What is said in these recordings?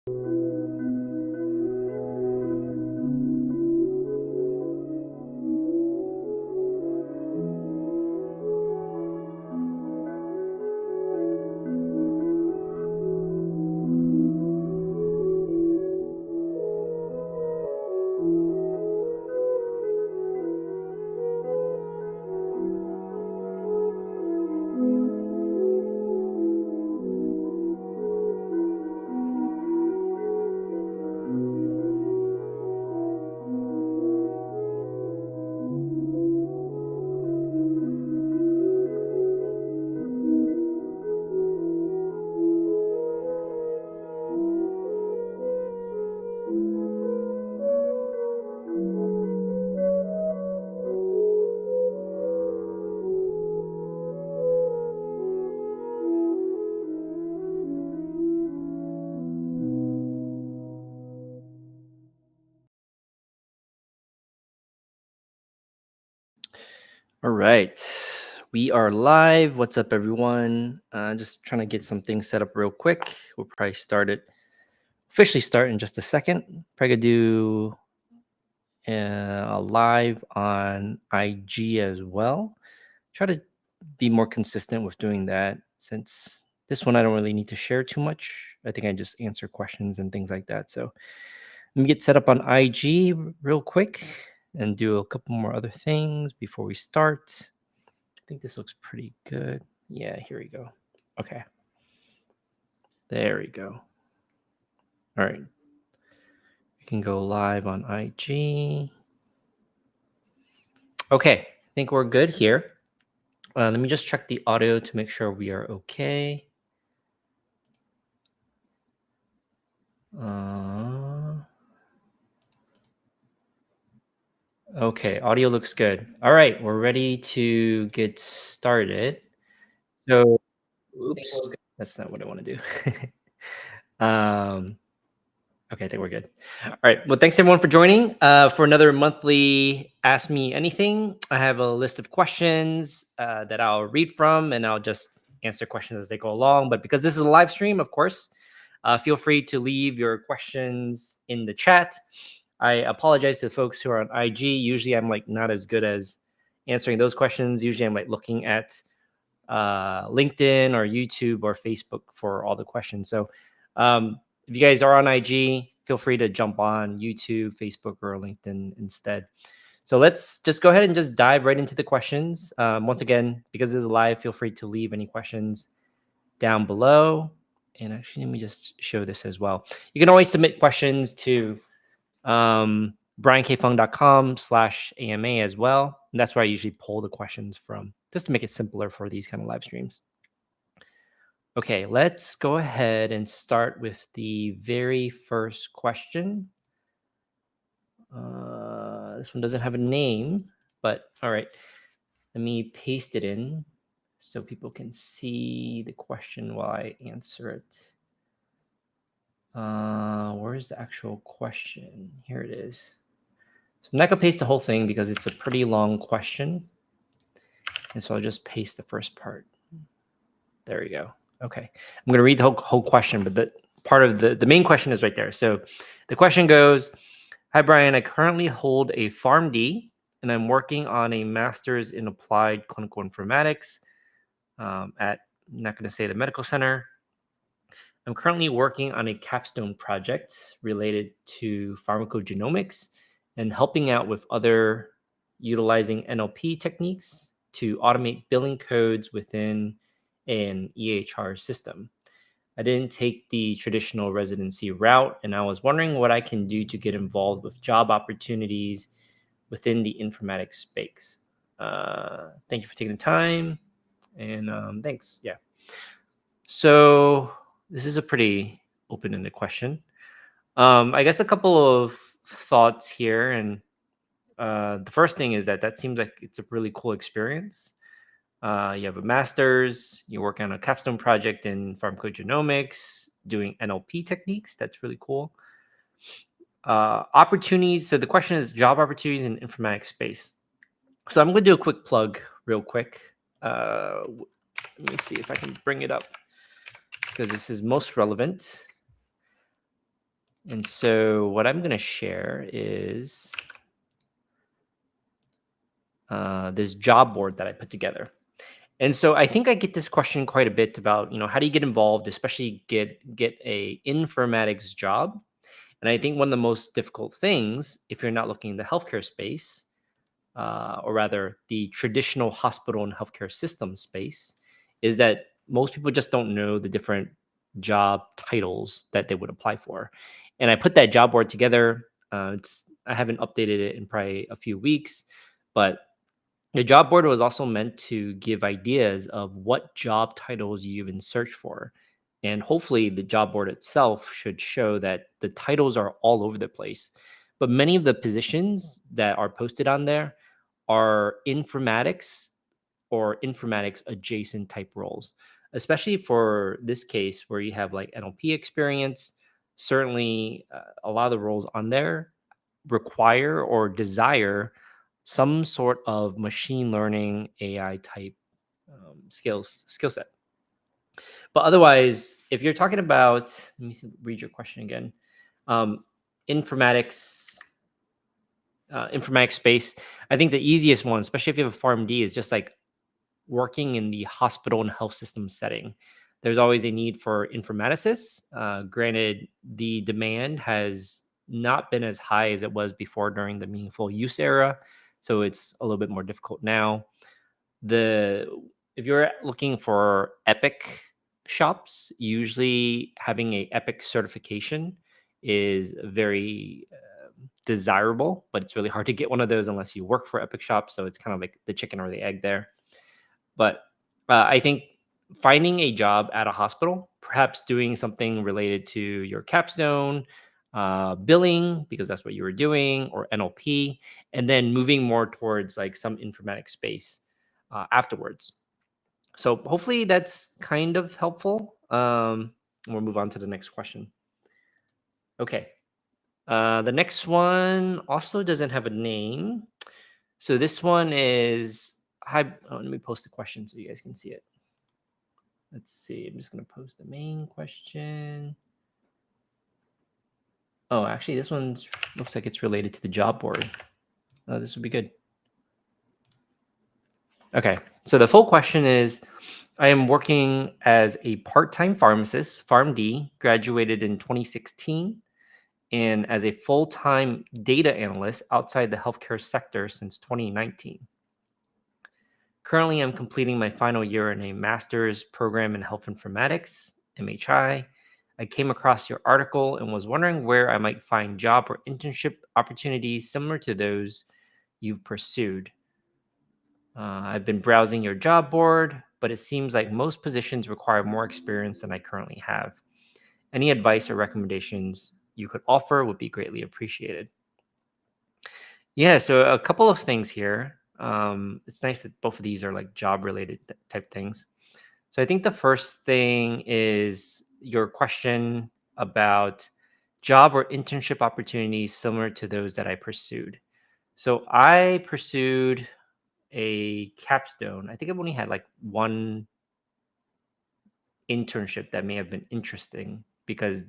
All right, we are live. What's up, everyone? Just trying to get some things set up real quick. We'll probably officially start in just a second. Probably gonna do a live on IG as well. Try to be more consistent with doing that since this one I don't really need to share too much. I think I just answer questions and things like that. So let me get set up on IG real quick and do a couple more other things before we start. I think this looks pretty good. Yeah, here we go. Okay. There we go. All right. We can go live on IG. Okay. I think we're good here. Let me just check the audio to make sure we are okay. Okay, audio looks good. All right, we're ready to get started. So, oops, that's not what I want to do. Okay, I think we're good. All right. Well, thanks everyone for joining for another monthly Ask Me Anything. I have a list of questions that I'll read from, and I'll just answer questions as they go along. But because this is a live stream, of course, feel free to leave your questions in the chat. I apologize to the folks who are on IG. Usually, I'm like not as good as answering those questions. Usually, I'm like looking at LinkedIn or YouTube or Facebook for all the questions. So if you guys are on IG, feel free to jump on YouTube, Facebook, or LinkedIn instead. So let's just go ahead and just dive right into the questions. Once again, because this is live, feel free to leave any questions down below. And actually, let me just show this as well. You can always submit questions to briankfung.com/AMA as well. And that's where I usually pull the questions from, just to make it simpler for these kind of live streams. Okay, let's go ahead and start with the very first question. This one doesn't have a name, but all right. Let me paste it in so people can see the question while I answer it. Where's the actual question? Here it is. So I'm not gonna paste the whole thing because it's a pretty long question. And so I'll just paste the first part. There we go. Okay. I'm gonna read the whole question, but the part of the main question is right there. So the question goes, hi, Brian, I currently hold a PharmD and I'm working on a master's in applied clinical informatics at, I'm not gonna say the medical center. I'm currently working on a capstone project related to pharmacogenomics and helping out with other utilizing NLP techniques to automate billing codes within an EHR system. I didn't take the traditional residency route, and I was wondering what I can do to get involved with job opportunities within the informatics space. Thank you for taking the time, and thanks. Yeah. So this is a pretty open-ended question. I guess a couple of thoughts here, and the first thing is that seems like it's a really cool experience. You have a master's, you work on a capstone project in pharmacogenomics, doing NLP techniques. That's really cool. Opportunities. So the question is job opportunities in informatics space. So I'm going to do a quick plug real quick. Let me see if I can bring it up because this is most relevant. And so what I'm going to share is this job board that I put together. And so I think I get this question quite a bit about, how do you get involved, especially get a informatics job? And I think one of the most difficult things, if you're not looking in the healthcare space, or rather the traditional hospital and healthcare system space, is that most people just don't know the different job titles that they would apply for. And I put that job board together. I haven't updated it in probably a few weeks, but the job board was also meant to give ideas of what job titles you even search for. And hopefully, the job board itself should show that the titles are all over the place. But many of the positions that are posted on there are informatics or informatics adjacent type roles, especially for this case where you have like NLP experience. Certainly, a lot of the roles on there require or desire some sort of machine learning AI type skill set. But otherwise, if you're talking about, let me read your question again. Um, informatics, informatics space. I think the easiest one, especially if you have a PharmD, is just like working in the hospital and health system setting. There's always a need for informaticists. Granted, the demand has not been as high as it was before during the meaningful use era, so it's a little bit more difficult now. The If you're looking for Epic shops, usually having a Epic certification is very desirable, but it's really hard to get one of those unless you work for Epic shops. So it's kind of like the chicken or the egg there. But I think finding a job at a hospital, perhaps doing something related to your capstone, billing, because that's what you were doing, or NLP, and then moving more towards like some informatics space afterwards. So hopefully that's kind of helpful. We'll move on to the next question. Okay. The next one also doesn't have a name. So this one is, hi. Oh, let me post the question so you guys can see it. Let's see. I'm just going to post the main question. Oh, actually, this one looks like it's related to the job board. Oh, this would be good. Okay. So the full question is, I am working as a part-time pharmacist, PharmD, graduated in 2016, and as a full-time data analyst outside the healthcare sector since 2019. Currently, I'm completing my final year in a master's program in health informatics, MHI. I came across your article and was wondering where I might find job or internship opportunities similar to those you've pursued. I've been browsing your job board, but it seems like most positions require more experience than I currently have. Any advice or recommendations you could offer would be greatly appreciated. Yeah, so a couple of things here. It's nice that both of these are like job related type things. So I think the first thing is your question about job or internship opportunities similar to those that I pursued. So I pursued a capstone. I think I've only had like one internship that may have been interesting because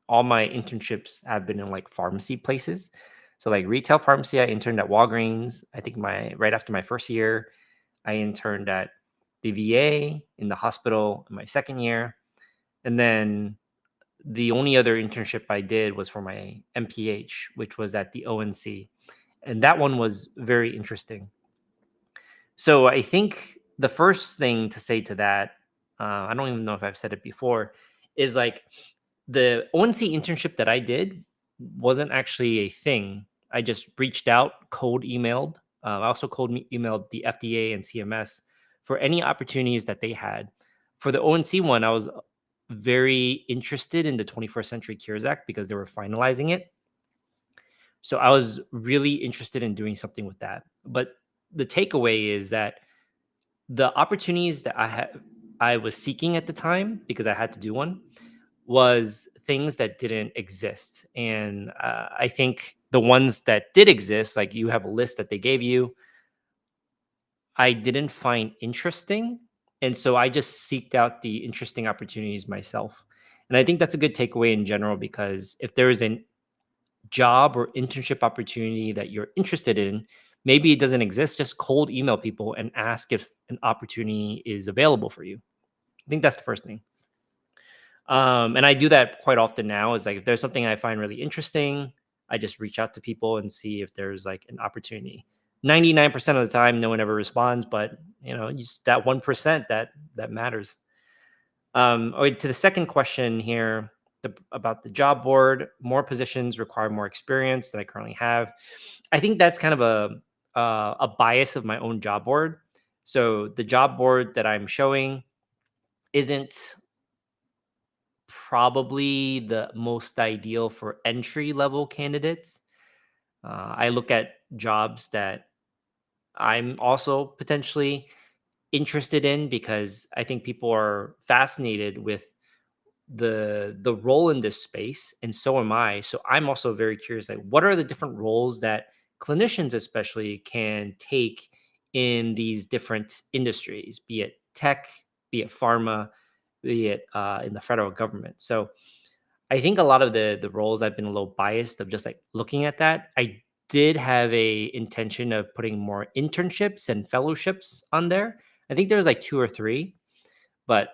all my internships have been in like pharmacy places. So like retail pharmacy, I interned at Walgreens. I think right after my first year, I interned at the VA in the hospital in my second year. And then the only other internship I did was for my MPH, which was at the ONC. And that one was very interesting. So I think the first thing to say to that, I don't even know if I've said it before, is like the ONC internship that I did wasn't actually a thing. I just reached out, cold emailed. I also emailed the FDA and CMS for any opportunities that they had. For the ONC one, I was very interested in the 21st Century Cures Act because they were finalizing it. So I was really interested in doing something with that. But the takeaway is that the opportunities that I was seeking at the time, because I had to do one, was things that didn't exist. And I think the ones that did exist, like you have a list that they gave you, I didn't find interesting. And so I just seeked out the interesting opportunities myself. And I think that's a good takeaway in general, because if there is a job or internship opportunity that you're interested in, maybe it doesn't exist, just cold email people and ask if an opportunity is available for you. I think that's the first thing. And I do that quite often now. Is like, if there's something I find really interesting, I just reach out to people and see if there's like an opportunity. 99% of the time, no one ever responds, but just that 1% that matters. Okay, to the second question here, about the job board, more positions require more experience than I currently have. I think that's kind of a bias of my own job board. So the job board that I'm showing isn't probably the most ideal for entry level candidates. I look at jobs that I'm also potentially interested in, because I think people are fascinated with the role in this space, and so am I. So I'm also very curious, like, what are the different roles that clinicians especially can take in these different industries, be it tech, be it pharma, be it in the federal government. So I think a lot of the roles, I've been a little biased of just like looking at that. I did have a intention of putting more internships and fellowships on there. I think there was like 2 or 3, but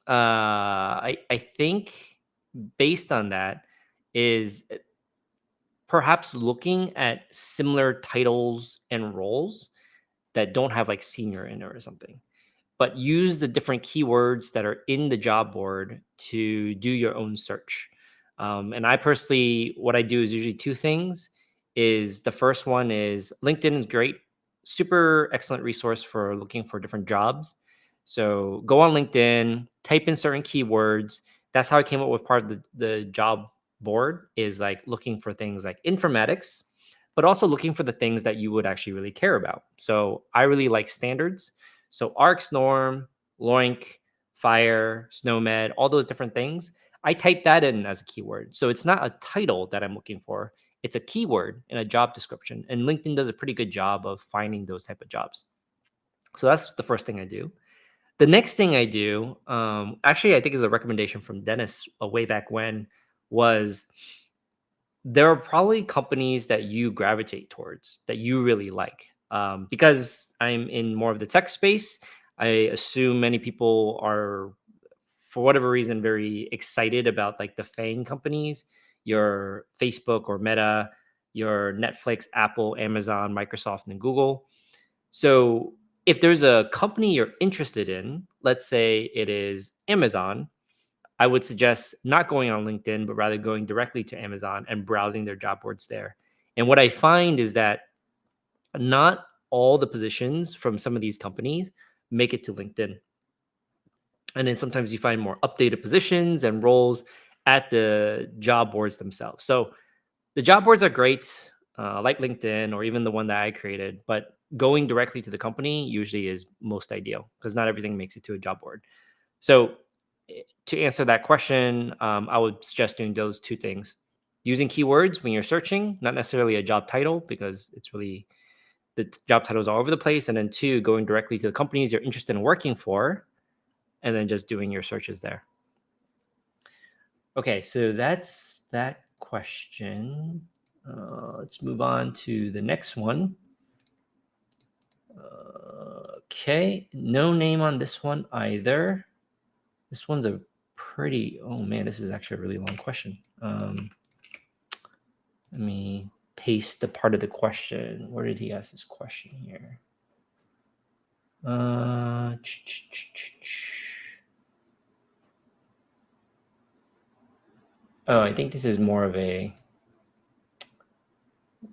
I think based on that is perhaps looking at similar titles and roles that don't have like senior in it or something, but use the different keywords that are in the job board to do your own search. And I personally, what I do is usually 2 things. Is the first one is LinkedIn is great, super excellent resource for looking for different jobs. So go on LinkedIn, type in certain keywords. That's how I came up with part of the job board, is like looking for things like informatics, but also looking for the things that you would actually really care about. So I really like standards. So ARC, Norm, Loink, Fire, SNOMED, all those different things, I type that in as a keyword. So it's not a title that I'm looking for. It's a keyword in a job description. And LinkedIn does a pretty good job of finding those type of jobs. So that's the first thing I do. The next thing I do, actually, I think is a recommendation from Dennis way back when, was there are probably companies that you gravitate towards that you really like. Because I'm in more of the tech space, I assume many people are, for whatever reason, very excited about like the FANG companies, your Facebook or Meta, your Netflix, Apple, Amazon, Microsoft, and Google. So if there's a company you're interested in, let's say it is Amazon, I would suggest not going on LinkedIn, but rather going directly to Amazon and browsing their job boards there. And what I find is that not all the positions from some of these companies make it to LinkedIn. And then sometimes you find more updated positions and roles at the job boards themselves. So the job boards are great, like LinkedIn or even the one that I created, but going directly to the company usually is most ideal, because not everything makes it to a job board. So to answer that question, I would suggest doing those 2 things. Using keywords when you're searching, not necessarily a job title, because it's really, the job titles are all over the place. And then 2, going directly to the companies you're interested in working for, and then just doing your searches there. Okay, so that's that question. Let's move on to the next one. Okay, no name on this one either. This one's a pretty, oh man, this is actually a really long question. Let me paste the part of the question. Where did he ask this question here? Oh, I think this is more of a,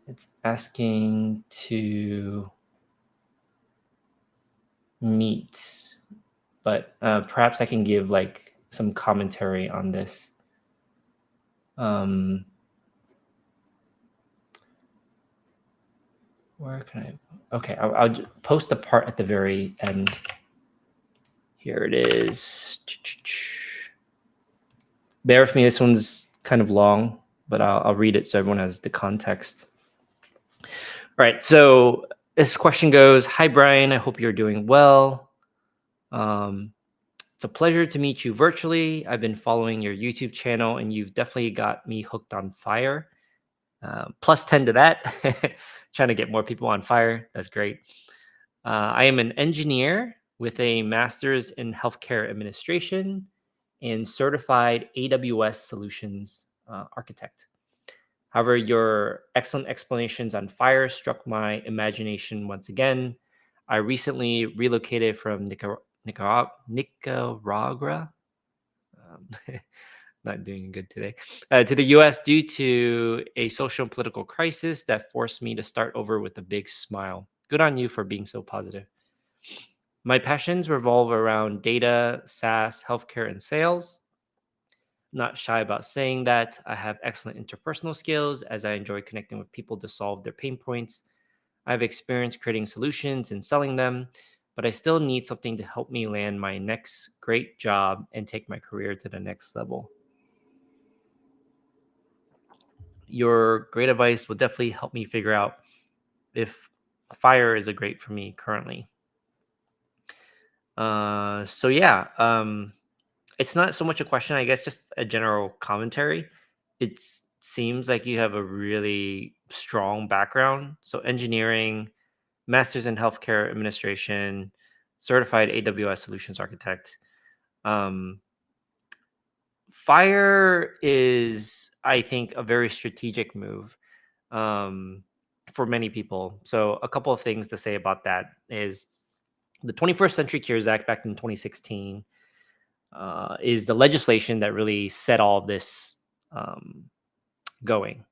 it's asking to meet, but perhaps I can give like some commentary on this. Where can I? Okay, I'll post the part at the very end. Here it is. Bear with me. This one's kind of long, but I'll read it so everyone has the context. All right. So this question goes, "Hi, Brian. I hope you're doing well. It's a pleasure to meet you virtually. I've been following your YouTube channel, and you've definitely got me hooked on fire. Plus 10 to that. Trying to get more people on fire. That's great. I am an engineer with a master's in healthcare administration and certified AWS solutions architect. However, your excellent explanations on fire struck my imagination once again. I recently relocated from Nicaragua. Not doing good today, to the US due to a social and political crisis that forced me to start over with a big smile. Good on you for being so positive. My passions revolve around data, SaaS, healthcare, and sales. Not shy about saying that. I have excellent interpersonal skills as I enjoy connecting with people to solve their pain points. I have experience creating solutions and selling them, but I still need something to help me land my next great job and take my career to the next level. Your great advice will definitely help me figure out if fire is a great for me currently. So yeah, it's not so much a question, I guess, just a general commentary. It seems like you have a really strong background. So engineering, master's in healthcare administration, certified AWS solutions architect. Um, Fire is, I think, a very strategic move um, for many people. So a couple of things to say about that is the 21st Century Cures Act back in 2016 is the legislation that really set all this um, going.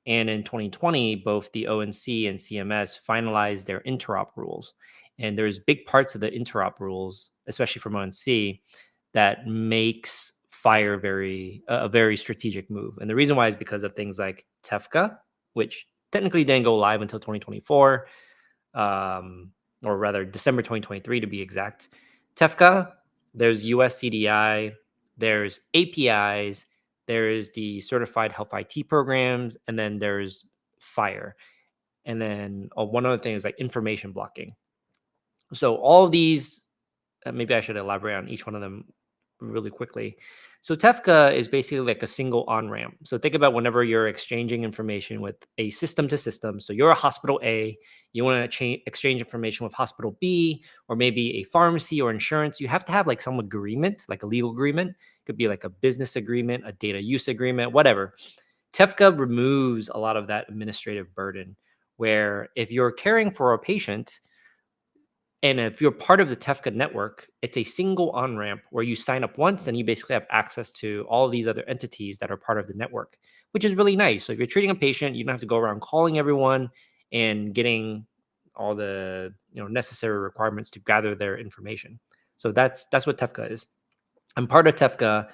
And in 2020, both the ONC and CMS finalized their interop rules. And there's big parts of the interop rules, especially from ONC, that makes fire a very strategic move. And the reason why is because of things like TEFCA, which technically didn't go live until 2024, or rather December 2023 to be exact. TEFCA, there's US CDI, there's APIs, there's the certified health IT programs, and then there's FIRE. And then one other thing is like information blocking. So all of these, maybe I should elaborate on each one of them really quickly. So TEFCA is basically like a single on-ramp. So think about whenever you're exchanging information with a system to system. So you're a hospital A, you want to exchange information with hospital B, or maybe a pharmacy or insurance. You have to have like some agreement, like a legal agreement. It could be like a business agreement, a data use agreement, whatever. TEFCA removes a lot of that administrative burden, where if you're caring for a patient, and if you're part of the TEFCA network, it's a single on-ramp where you sign up once and you basically have access to all of these other entities that are part of the network, which is really nice. So if you're treating a patient, you don't have to go around calling everyone and getting all the necessary requirements to gather their information. So that's what TEFCA is. I'm part of TEFCA.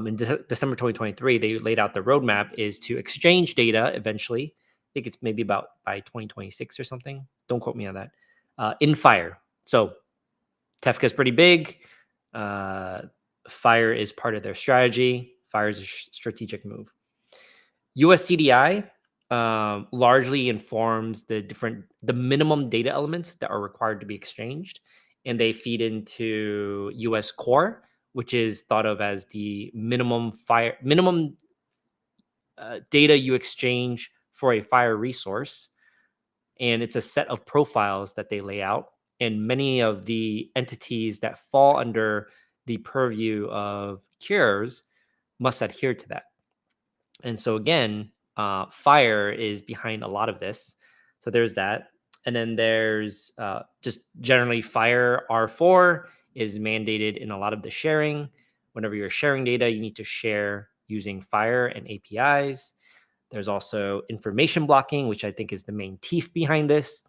In December 2023, they laid out the roadmap is to exchange data eventually. I think it's maybe about by 2026 or something. Don't quote me on that. In FIRE. So TEFCA is pretty big. FIRE is part of their strategy. FIRE is a strategic move. US CDI largely informs the minimum data elements that are required to be exchanged, and they feed into US Core, which is thought of as the minimum data you exchange for a FIRE resource. And it's a set of profiles that they lay out. And many of the entities that fall under the purview of cures must adhere to that. And so again, FIRE is behind a lot of this. So there's that. And then there's just generally FIRE R4 is mandated in a lot of the sharing. Whenever you're sharing data, you need to share using FIRE and APIs. There's also information blocking, which I think is the main teeth behind this.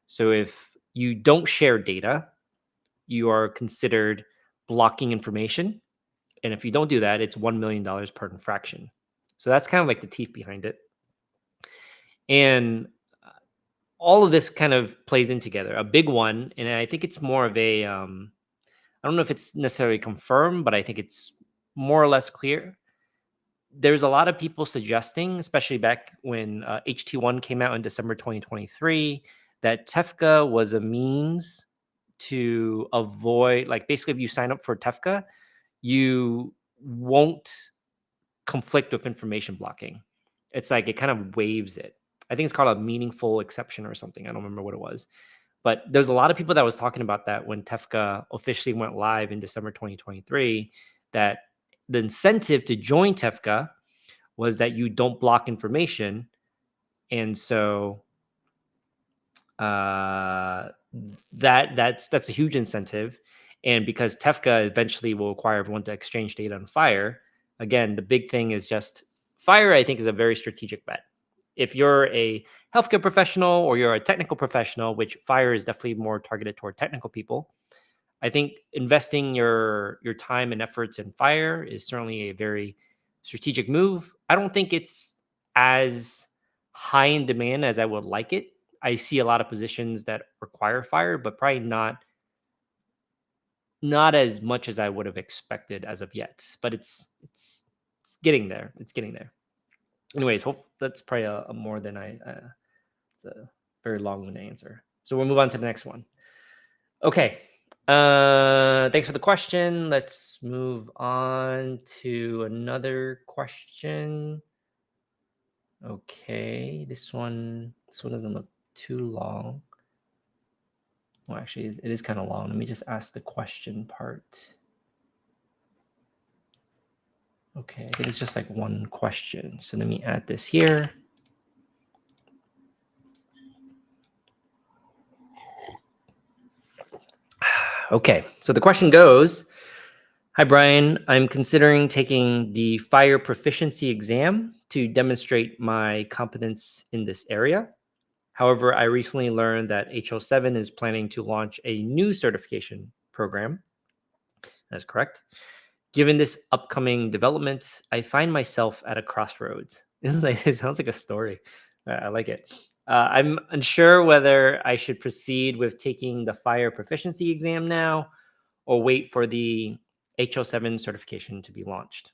So if you don't share data, you are considered blocking information. And if you don't do that, it's $1 million per infraction. So that's kind of like the teeth behind it. And all of this kind of plays in together. A big one, and I think it's more of a, I don't know if it's necessarily confirmed, but I think it's more or less clear. There's a lot of people suggesting, especially back when HT1 came out in December 2023, that TEFCA was a means to avoid, like basically if you sign up for TEFCA, you won't conflict with information blocking. It's like it kind of waives it. I think it's called a meaningful exception or something. I don't remember what it was. But there's a lot of people that was talking about that when TEFCA officially went live in December 2023, that the incentive to join TEFCA was that you don't block information. And so that's a huge incentive. And because TEFCA eventually will require everyone to exchange data on Fire, again, the big thing is just Fire, I think, is a very strategic bet. If you're a healthcare professional or you're a technical professional, which Fire is definitely more targeted toward technical people, I think investing your time and efforts in Fire is certainly a very strategic move. I don't think it's as high in demand as I would like it. I see a lot of positions that require Fire, but probably not as much as I would have expected as of yet. But it's getting there. It's getting there. Anyways, that's probably a more than it's a very long-winded answer. So we'll move on to the next one. Okay. Thanks for the question. Let's move on to another question. Okay, this one doesn't look too long. Well, actually, it is kind of long. Let me just ask the question part. Okay, I think it's just like one question. So let me add this here. Okay, so the question goes, hi, Brian. I'm considering taking the Fire proficiency exam to demonstrate my competence in this area. However, I recently learned that HL7 is planning to launch a new certification program. That's correct. Given this upcoming development, I find myself at a crossroads. It sounds like a story. I like it. I'm unsure whether I should proceed with taking the Fire proficiency exam now or wait for the HL7 certification to be launched.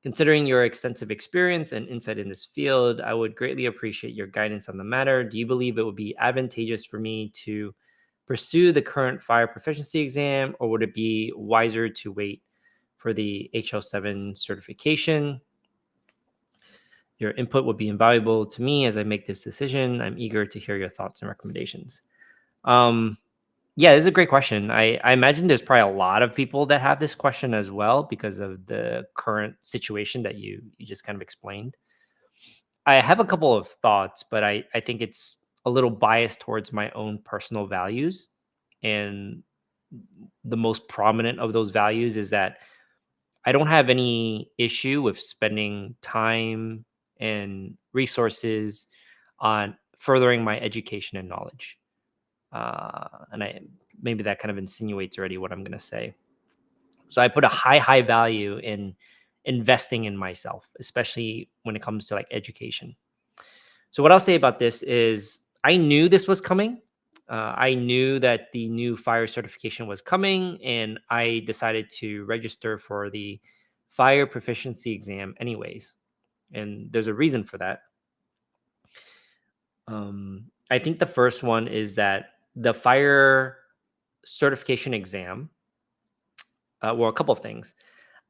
Considering your extensive experience and insight in this field, I would greatly appreciate your guidance on the matter. Do you believe it would be advantageous for me to pursue the current Fire proficiency exam, or would it be wiser to wait for the HL7 certification? Your input would be invaluable to me as I make this decision. I'm eager to hear your thoughts and recommendations. Yeah, this is a great question. I imagine there's probably a lot of people that have this question as well because of the current situation that you just kind of explained. I have a couple of thoughts, but I think it's a little biased towards my own personal values. And the most prominent of those values is that I don't have any issue with spending time and resources on furthering my education and knowledge. And maybe that kind of insinuates already what I'm going to say. So I put a high value in investing in myself, especially when it comes to like education. So what I'll say about this is I knew this was coming. I knew that the new Fire certification was coming, and I decided to register for the Fire proficiency exam anyways. And there's a reason for that. I think the first one is that the Fire certification exam, well, a couple of things.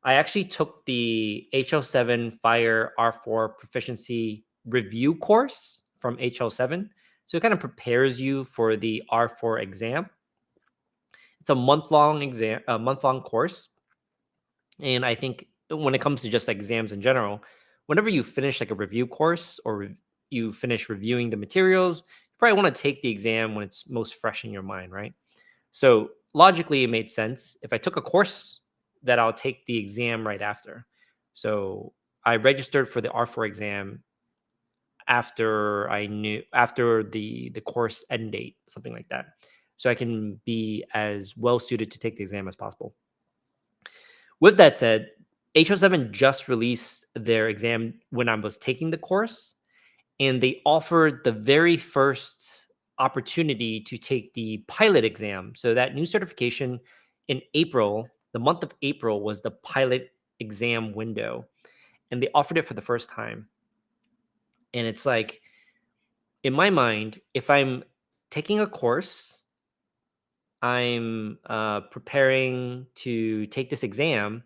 I actually took the HL7 Fire R4 proficiency review course from HL7. So it kind of prepares you for the R4 exam. It's a month-long exam, a month-long course. And I think when it comes to just exams in general, whenever you finish like a review course or you finish reviewing the materials, you probably want to take the exam when it's most fresh in your mind, right? So logically, it made sense. If I took a course, that I'll take the exam right after. So I registered for the R4 exam after the course end date, something like that. So I can be as well suited to take the exam as possible. With that said, HL7 just released their exam when I was taking the course, and they offered the very first opportunity to take the pilot exam. So that new certification in April, the month of April was the pilot exam window, and they offered it for the first time. And it's like, in my mind, if I'm taking a course I'm preparing to take this exam,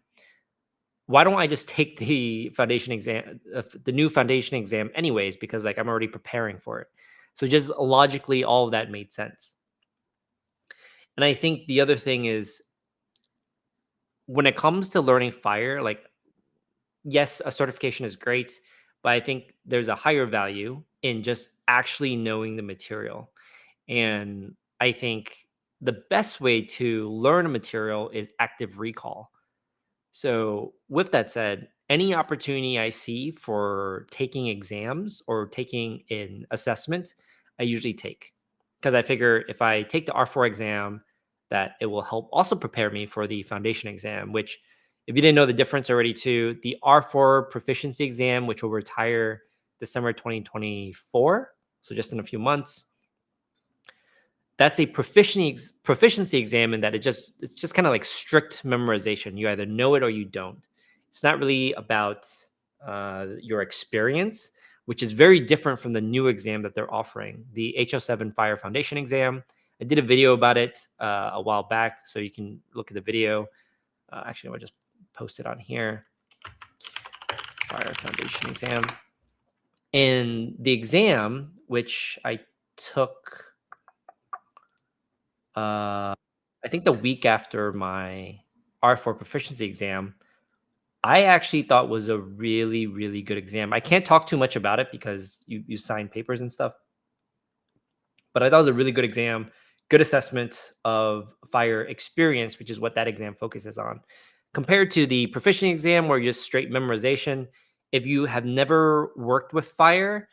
why don't I just take the foundation exam, the new foundation exam, anyways? Because like I'm already preparing for it. So just logically, all of that made sense. And I think the other thing is when it comes to learning fire, like yes, a certification is great, but I think there's a higher value in just actually knowing the material. And I think the best way to learn a material is active recall. So, with that said, any opportunity I see for taking exams or taking an assessment, I usually take because I figure if I take the R4 exam, that it will help also prepare me for the foundation exam, which, if you didn't know the difference already, too, the R4 proficiency exam, which will retire December 2024, so just in a few months, that's a proficiency exam in that it's just kind of like strict memorization. You either know it or you don't. It's not really about your experience, which is very different from the new exam that they're offering, the HO7 Fire Foundation exam. I did a video about it a while back, so you can look at the video. Actually, I'll just post it on here. Fire Foundation exam. And the exam, which I took I think the week after my R4 proficiency exam, I actually thought was a really, really good exam. I can't talk too much about it because you sign papers and stuff, but I thought it was a really good exam, good assessment of fire experience, which is what that exam focuses on. Compared to the proficiency exam where you're just straight memorization, if you have never worked with fire,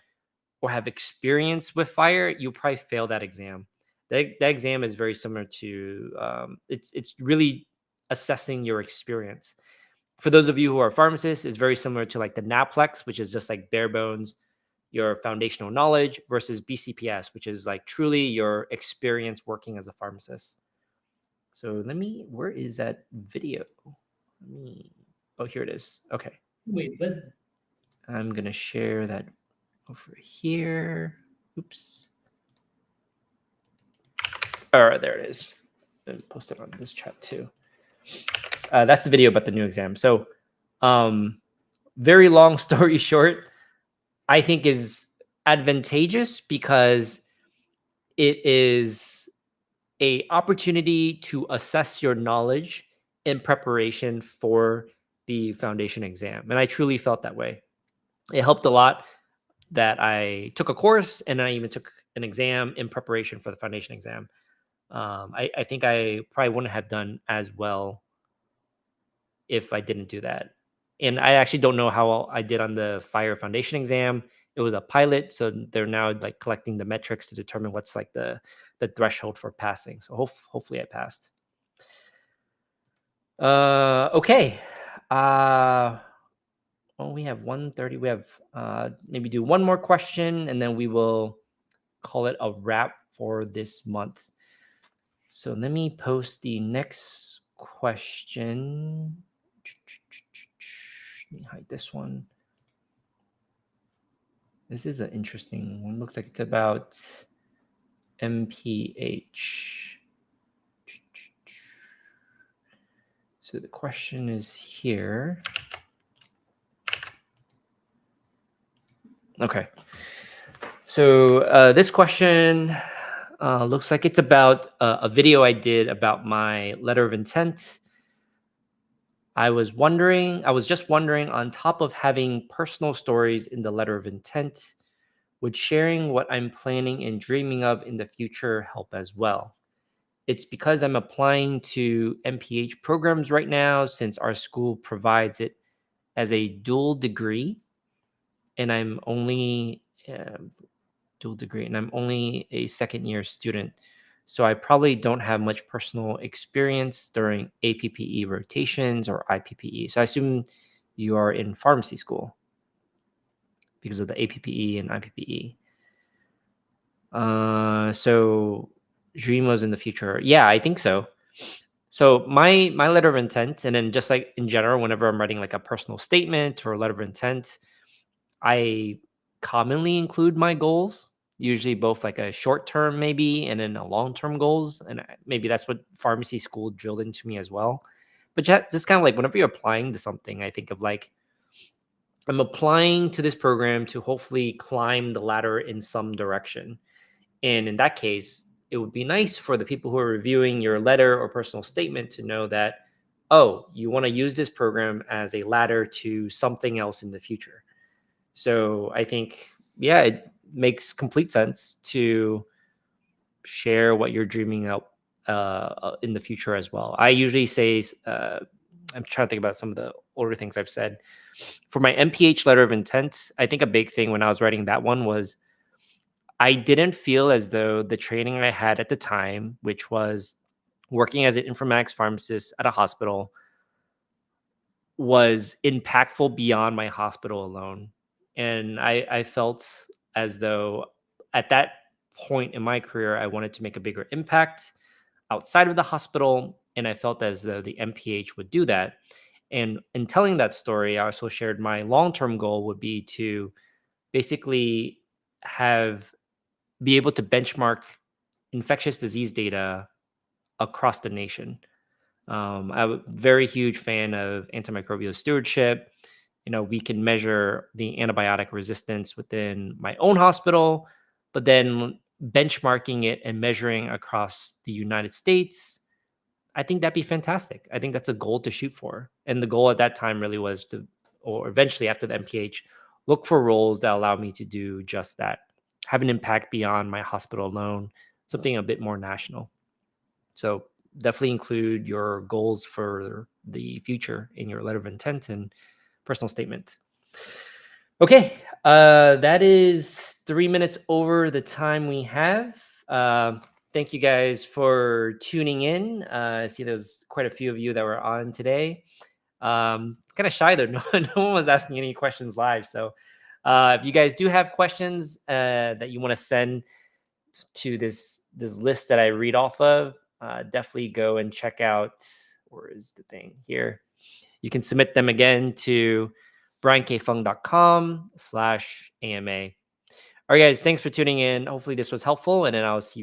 or have experience with fire, you'll probably fail that exam. That exam is very similar to it's really assessing your experience. For those of you who are pharmacists, it's very similar to like the NAPLEX, which is just like bare bones, your foundational knowledge versus BCPS, which is like truly your experience working as a pharmacist. So where is that video? Oh, here it is. Okay. Wait, let's. I'm going to share that over here. Oops. All right, there it is. And post it on this chat too. That's the video about the new exam. So, very long story short, I think is advantageous because it is a opportunity to assess your knowledge in preparation for the foundation exam, and I truly felt that way. It helped a lot that I took a course and I even took an exam in preparation for the foundation exam. I think I probably wouldn't have done as well if I didn't do that. And I actually don't know how I did on the fire foundation exam. It was a pilot, so they're now like collecting the metrics to determine what's like the threshold for passing. So hopefully I passed. Okay. Well, we have 1:30. We have maybe do one more question and then we will call it a wrap for this month. So let me post the next question. Let me hide this one. This is an interesting one. Looks like it's about MPH. So the question is here. Okay. So this question looks like it's about a video I did about my letter of intent. I was just wondering, on top of having personal stories in the letter of intent, would sharing what I'm planning and dreaming of in the future help as well? It's because I'm applying to MPH programs right now since our school provides it as a dual degree, and I'm only a second year student. So I probably don't have much personal experience during APPE rotations or IPPE. So I assume you are in pharmacy school because of the APPE and IPPE. So dream was in the future. Yeah, I think so. So my letter of intent, and then just like in general, whenever I'm writing like a personal statement or a letter of intent, I commonly include my goals. usually both like a short term maybe and then a long term goals. And maybe that's what pharmacy school drilled into me as well. But just kind of like whenever you're applying to something, I think of like, I'm applying to this program to hopefully climb the ladder in some direction. And in that case, it would be nice for the people who are reviewing your letter or personal statement to know that, oh, you want to use this program as a ladder to something else in the future. So I think, yeah, it makes complete sense to share what you're dreaming up in the future as well. I usually say, I'm trying to think about some of the older things I've said. For my MPH letter of intent, I think a big thing when I was writing that one was I didn't feel as though the training I had at the time, which was working as an informatics pharmacist at a hospital, was impactful beyond my hospital alone. And I felt as though at that point in my career, I wanted to make a bigger impact outside of the hospital. And I felt as though the MPH would do that. And in telling that story, I also shared my long-term goal would be to basically be able to benchmark infectious disease data across the nation. I'm a very huge fan of antimicrobial stewardship. We can measure the antibiotic resistance within my own hospital, but then benchmarking it and measuring across the United States, I think that'd be fantastic. I think that's a goal to shoot for. And the goal at that time really was to, or eventually after the MPH, look for roles that allow me to do just that, have an impact beyond my hospital alone, something a bit more national. So definitely include your goals for the future in your letter of intent and personal statement. Okay, that is 3 minutes over the time we have. Thank you guys for tuning in. I see there's quite a few of you that were on today. Kind of shy though. No one was asking any questions live. So if you guys do have questions that you want to send to this list that I read off of, definitely go and check out. Where is the thing here? You can submit them again to briankfung.com/AMA. All right, guys, thanks for tuning in. Hopefully this was helpful, and then I'll see you